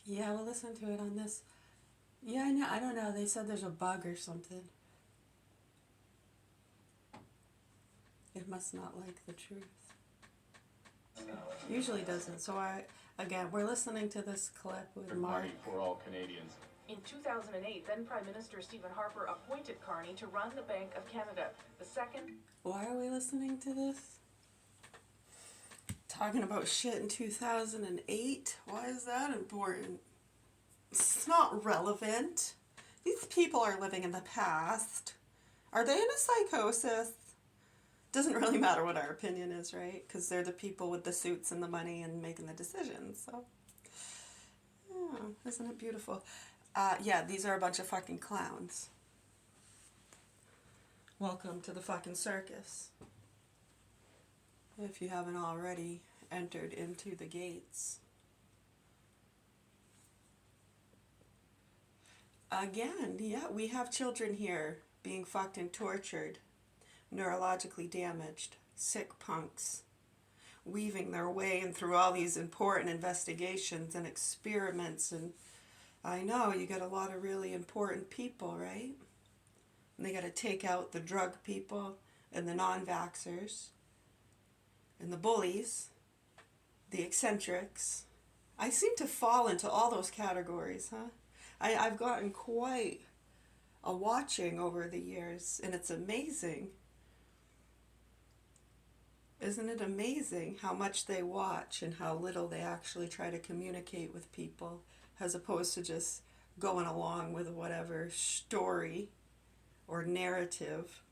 Yeah, we'll listen to it on this. Yeah, I don't know. They said there's a bug or something. It must not like the truth. Usually doesn't. So again, we're listening to this clip with Mark. For all Canadians. In 2008, then Prime Minister Stephen Harper appointed Carney to run the Bank of Canada, the second. Why are we listening to this? Talking about shit in 2008? Why is that important? It's not relevant. These people are living in the past. Are they in a psychosis? Doesn't really matter what our opinion is, right? Because they're the people with the suits and the money and making the decisions. So, yeah, isn't it beautiful? Yeah, these are a bunch of fucking clowns. Welcome to the fucking circus. If you haven't already entered into the gates. Again, yeah, we have children here being fucked and tortured, neurologically damaged, sick punks, weaving their way in through all these important investigations and experiments. And I know you got a lot of really important people, right? And they got to take out the drug people and the non-vaxxers and the bullies, the eccentrics. I seem to fall into all those categories, huh? I've gotten quite a watching over the years, and it's amazing. Isn't it amazing how much they watch and how little they actually try to communicate with people, as opposed to just going along with whatever story or narrative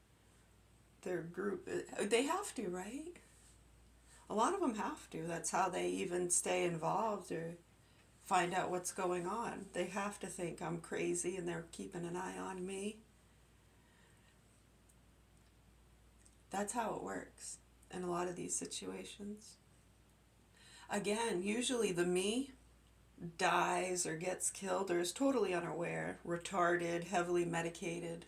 their group. They have to, right? A lot of them have to. That's how they even stay involved or find out what's going on. They have to think I'm crazy and they're keeping an eye on me. That's how it works in a lot of these situations. Again, usually the me dies or gets killed or is totally unaware, retarded, heavily medicated.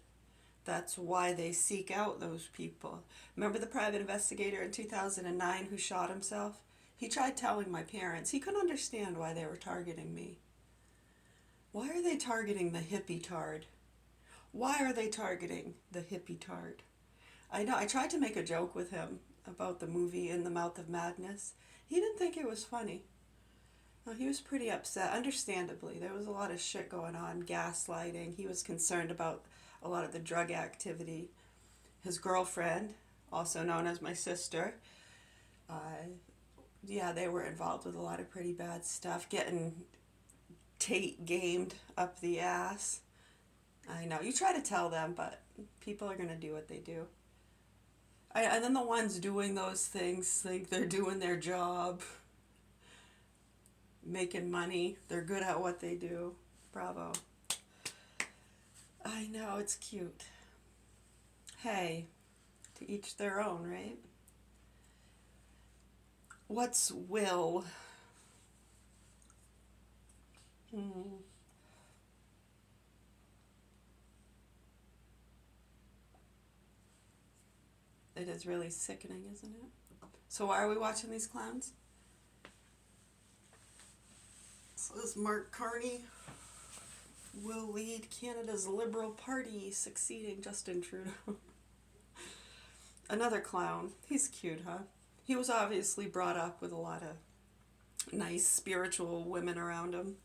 That's why they seek out those people. Remember the private investigator in 2009 who shot himself? He tried telling my parents. He couldn't understand why they were targeting me. Why are they targeting the hippie tard? Why are they targeting the hippie tard? I know, I tried to make a joke with him about the movie In the Mouth of Madness. He didn't think it was funny. Well, he was pretty upset, understandably. There was a lot of shit going on, gaslighting. He was concerned about a lot of the drug activity. His girlfriend, also known as my sister, yeah, they were involved with a lot of pretty bad stuff, getting Tate gamed up the ass. I know, you try to tell them, but people are going to do what they do. And then the ones doing those things think they're doing their job, making money. They're good at what they do. Bravo. I know, it's cute. Hey, to each their own, right? What's will? It is really sickening, isn't it? So why are we watching these clowns? So this Mark Carney will lead Canada's Liberal Party, succeeding Justin Trudeau. Another clown. He's cute, huh? He was obviously brought up with a lot of nice spiritual women around him.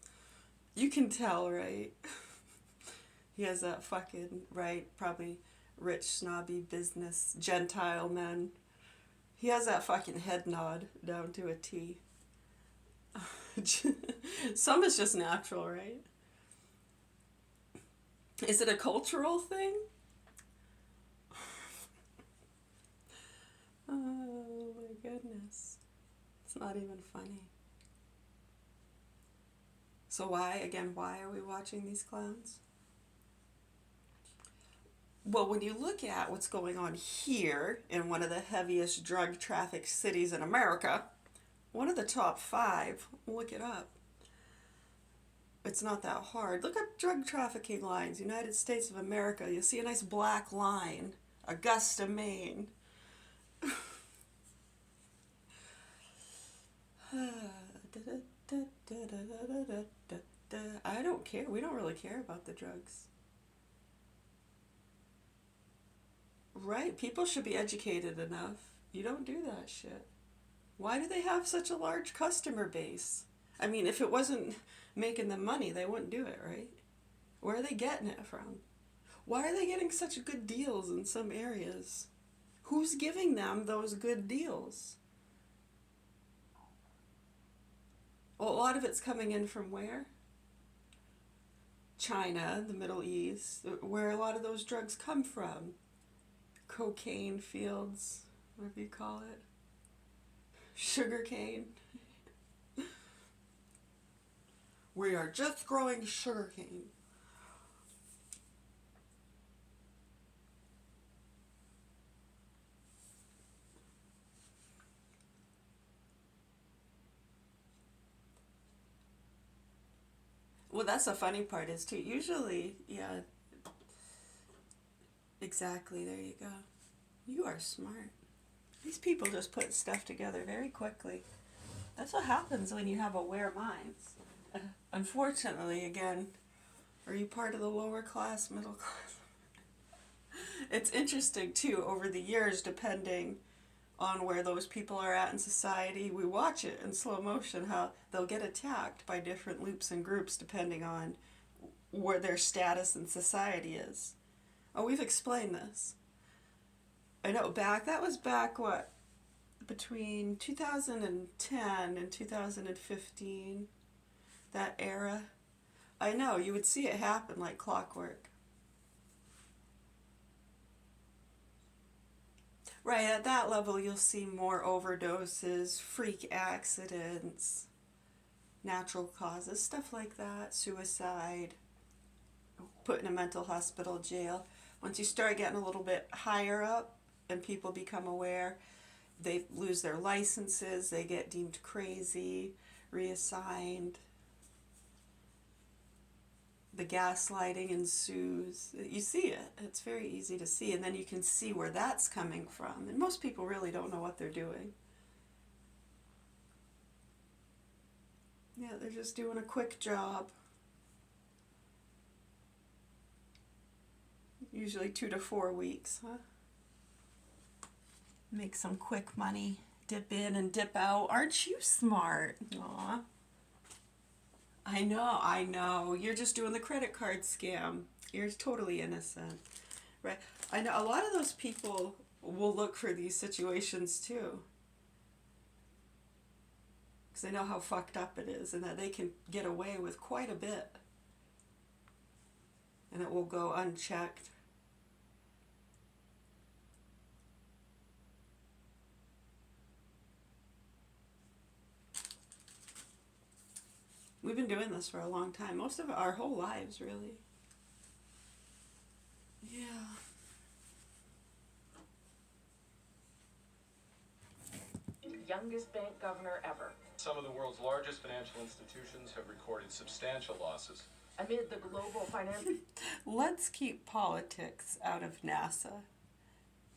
You can tell, right? He has that fucking, right, probably rich, snobby business, Gentile men. He has that fucking head nod down to a T. Some is just natural, right? Is it a cultural thing? Oh my goodness. It's not even funny. So why are we watching these clowns? Well, when you look at what's going on here in one of the heaviest drug trafficked cities in America, one of the top 5, look it up. It's not that hard. Look up drug trafficking lines, United States of America. You'll see a nice black line, Augusta, Maine. don't care. We don't really care about the drugs. Right, people should be educated enough. You don't do that shit. Why do they have such a large customer base? I mean, if it wasn't making them money, they wouldn't do it, right? Where are they getting it from? Why are they getting such good deals in some areas? Who's giving them those good deals? Well, a lot of it's coming in from where? China, the Middle East, where a lot of those drugs come from. Cocaine fields, whatever you call it. Sugar cane. We are just growing sugar cane. Well, that's the funny part is too. Usually, yeah. Exactly, there you go. You are smart. These people just put stuff together very quickly. That's what happens when you have aware minds. Unfortunately, again, are you part of the lower class, middle class? It's interesting too, over the years, depending on where those people are at in society, we watch it in slow motion, how they'll get attacked by different loops and groups depending on where their status in society is. Oh, we've explained this. I know, that was back, what, between 2010 and 2015, that era. I know, you would see it happen like clockwork. Right, at that level you'll see more overdoses, freak accidents, natural causes, stuff like that, suicide, put in a mental hospital, jail. Once you start getting a little bit higher up and people become aware, they lose their licenses, they get deemed crazy, reassigned. The gaslighting ensues. You see it. It's very easy to see. And then you can see where that's coming from. And most people really don't know what they're doing. Yeah, they're just doing a quick job. Usually 2 to 4 weeks, huh? Make some quick money. Dip in and dip out. Aren't you smart? Aw. I know. You're just doing the credit card scam. You're totally innocent. Right? I know a lot of those people will look for these situations too. Because they know how fucked up it is and that they can get away with quite a bit. And it will go unchecked. We've been doing this for a long time. Most of our whole lives, really. Yeah. Youngest bank governor ever. Some of the world's largest financial institutions have recorded substantial losses. Amid the global finance... Let's keep politics out of NASA.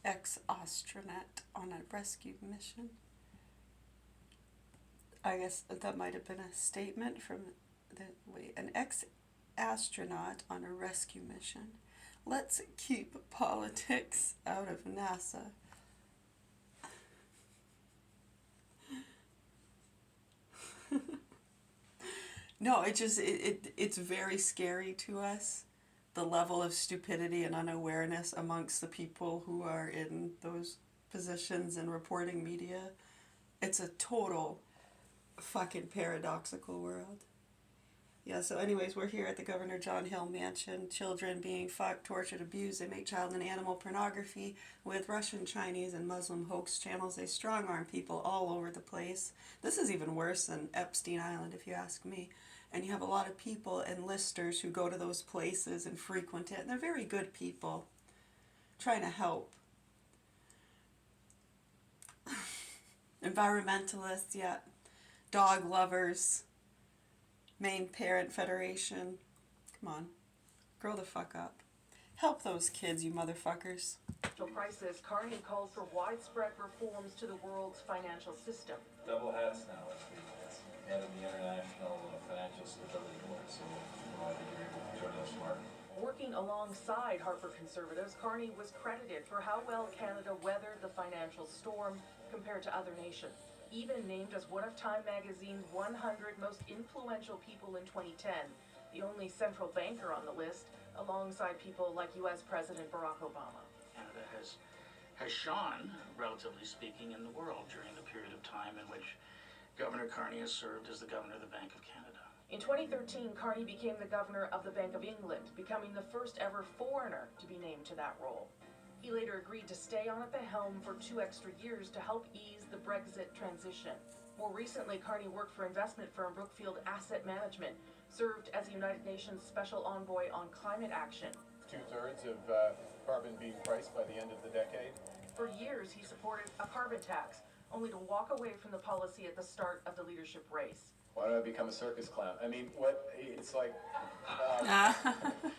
Ex-astronaut on a rescue mission. I guess that might have been a statement from an ex-astronaut on a rescue mission. Let's keep politics out of NASA. No, it's very scary to us, the level of stupidity and unawareness amongst the people who are in those positions in reporting media. It's a total fucking paradoxical world. Yeah, so anyways, we're here at the Governor John Hill Mansion. Children being fucked, tortured, abused. They make child and animal pornography with Russian, Chinese, and Muslim hoax channels. They strong-arm people all over the place. This is even worse than Epstein Island, if you ask me. And you have a lot of people and listers who go to those places and frequent it. And they're very good people trying to help. Environmentalists, yeah. Dog lovers. Maine Parent Federation. Come on. Grow the fuck up. Help those kids, you motherfuckers. Crisis, Carney called for widespread reforms to the world's financial system. Double hats now as the head of the International Financial Stability Board, so Alongside Harper conservatives, Carney was credited for how well Canada weathered the financial storm compared to other nations. Even named as one of Time magazine's 100 most influential people in 2010, the only central banker on the list, alongside people like U.S. President Barack Obama. Canada has shone, relatively speaking, in the world during the period of time in which Governor Carney has served as the governor of the Bank of Canada. In 2013, Carney became the governor of the Bank of England, becoming the first ever foreigner to be named to that role. He later agreed to stay on at the helm for 2 extra years to help ease the Brexit transition. More recently, Carney worked for investment firm Brookfield Asset Management, served as the United Nations Special Envoy on Climate Action. 2/3 of carbon being priced by the end of the decade. For years, he supported a carbon tax, only to walk away from the policy at the start of the leadership race. Why don't I become a circus clown? I mean, what? It's like.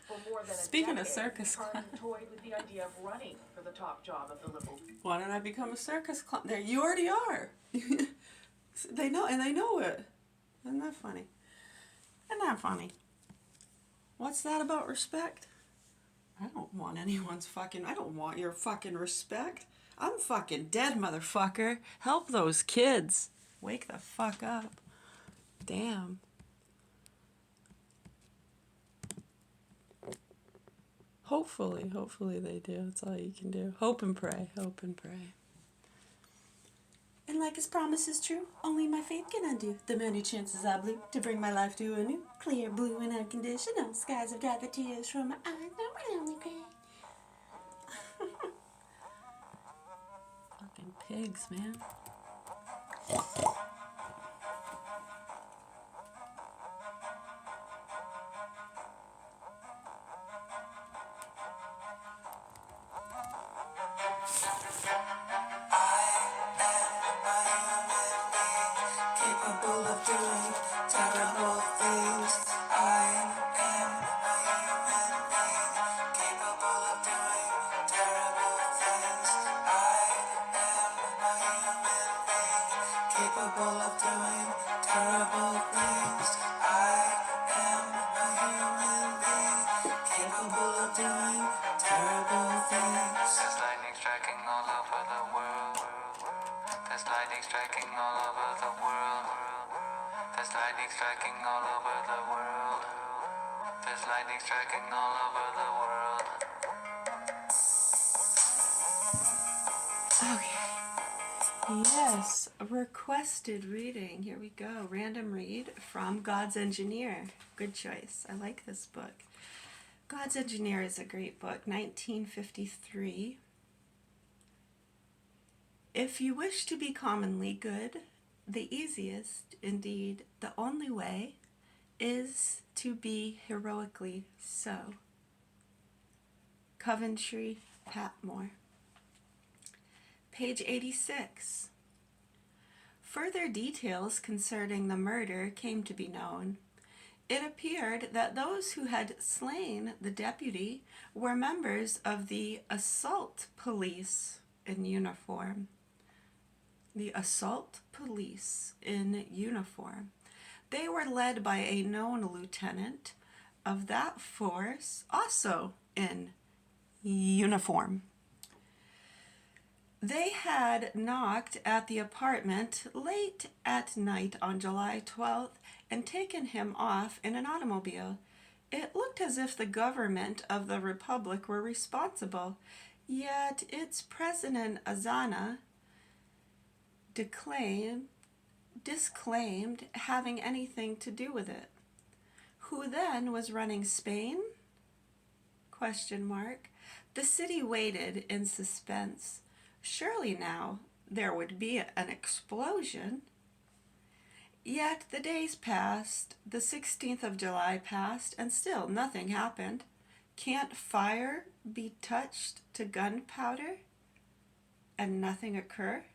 For more than a Speaking of decade, circus Carney toyed with the idea of running for the top job of the Liberal. Why don't I become a circus clown? There, you already are. They know, and they know it. Isn't that funny? Isn't that funny? What's that about respect? I don't want anyone's fucking. I don't want your fucking respect. I'm fucking dead, motherfucker. Help those kids. Wake the fuck up. Damn. Hopefully they do. That's all you can do. Hope and pray. And like his promise is true, only my faith can undo the many chances I blew to bring my life to a new, clear blue and unconditional skies have dried the tears from my eyes. I'm only crying. Fucking pigs, man. Capable of doing terrible things. I am a human being. Capable of doing terrible things. I am a human being. Capable of doing terrible things. I am a human being. Capable of doing terrible things. There's lightning striking all over the world. There's lightning striking all over the world. There's lightning striking all over the world. There's lightning striking all over the world. Okay. Yes, requested reading. Here we go. Random read from God's Engineer. Good choice. I like this book. God's Engineer is a great book, 1953. If you wish to be commonly good, the easiest, indeed the only way, is to be heroically so. Coventry Patmore. Page 86. Further details concerning the murder came to be known. It appeared that those who had slain the deputy were members of the assault police in uniform. The assault police in uniform. They were led by a known lieutenant of that force, also in uniform. They had knocked at the apartment late at night on July 12th and taken him off in an automobile. It looked as if the government of the Republic were responsible, yet its President Azana disclaimed having anything to do with it. Who then was running Spain? ? The city waited in suspense. Surely now there would be an explosion. Yet the days passed, the 16th of July passed, and still nothing happened. Can't fire be touched to gunpowder and nothing occur?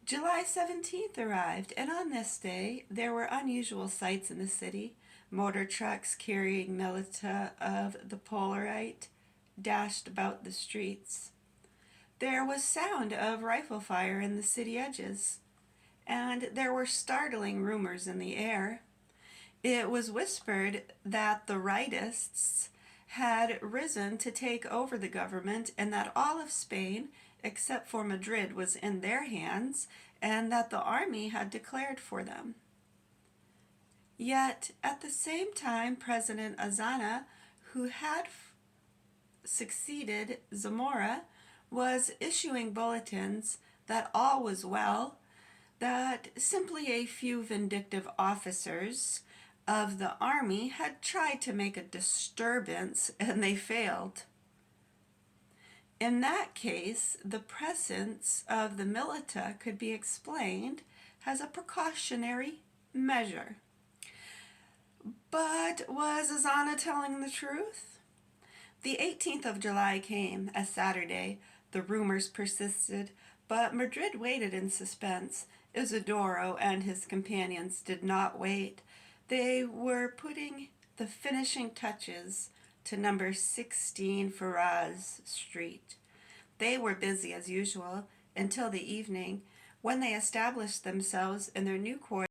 July 17th arrived, and on this day there were unusual sights in the city. Motor trucks carrying militia of the Polarite dashed about the streets. There was sound of rifle fire in the city edges, and there were startling rumors in the air. It was whispered that the rightists had risen to take over the government and that all of Spain, except for Madrid, was in their hands, and that the army had declared for them. Yet, at the same time, President Azana, who had succeeded Zamora, was issuing bulletins that all was well, that simply a few vindictive officers of the army had tried to make a disturbance and they failed. In that case, the presence of the militia could be explained as a precautionary measure. But was Azana telling the truth? The 18th of July came, a Saturday. The rumors persisted, but Madrid waited in suspense. Isidoro and his companions did not wait. They were putting the finishing touches to number 16 Ferraz Street. They were busy as usual until the evening, when they established themselves in their new quarters